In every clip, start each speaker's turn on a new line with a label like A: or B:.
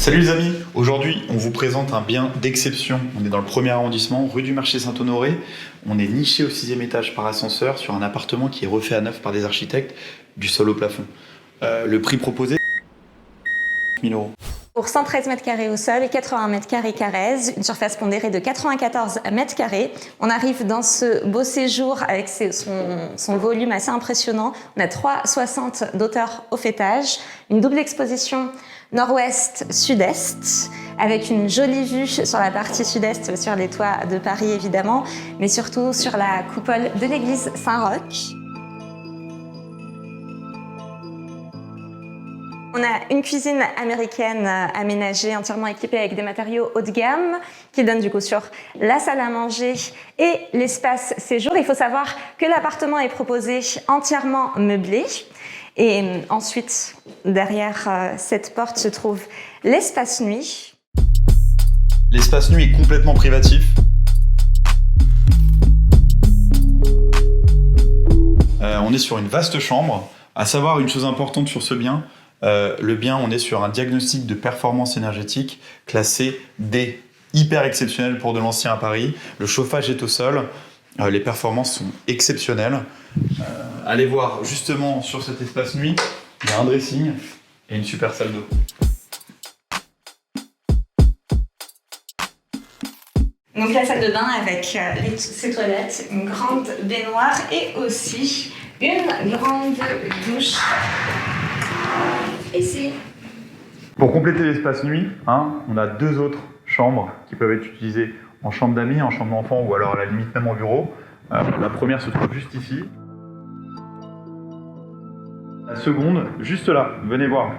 A: Salut les amis, aujourd'hui on vous présente un bien d'exception. On est dans le 1er arrondissement, rue du Marché Saint-Honoré. On est niché au 6e étage par ascenseur sur un appartement qui est refait à neuf par des architectes, du sol au plafond. Le prix proposé, 1000 €.
B: Pour 113 mètres carrés au sol et 80 mètres carrés Carrez, une surface pondérée de 94 mètres carrés. On arrive dans ce beau séjour avec son volume assez impressionnant. On a 3,60 d'auteur au faîtage, une double exposition nord-ouest-sud-est, avec une jolie vue sur la partie sud-est, sur les toits de Paris évidemment, mais surtout sur la coupole de l'église Saint-Roch. On a une cuisine américaine aménagée, entièrement équipée avec des matériaux haut de gamme, qui donne du coup sur la salle à manger et l'espace séjour. Il faut savoir que l'appartement est proposé entièrement meublé. Et ensuite, derrière cette porte se trouve l'espace nuit.
A: L'espace nuit est complètement privatif. On est sur une vaste chambre. À savoir une chose importante sur ce bien, le bien, on est sur un diagnostic de performance énergétique classé D, hyper exceptionnel pour de l'ancien à Paris. Le chauffage est au sol, les performances sont exceptionnelles. Allez voir justement sur cet espace nuit, il y a un dressing et une super salle d'eau.
B: Donc la salle de bain avec ses toilettes, une grande baignoire et aussi une grande douche ici.
A: Pour compléter l'espace nuit, on a deux autres chambres qui peuvent être utilisées en chambre d'amis, en chambre d'enfants ou alors à la limite même en bureau. La première se trouve juste ici. La seconde, juste là, venez voir.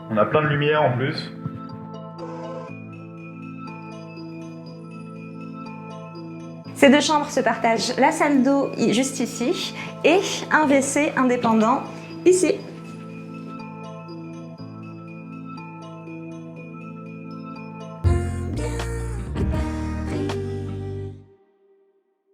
A: On a plein de lumière en plus.
B: Ces deux chambres se partagent la salle d'eau juste ici et un WC indépendant ici.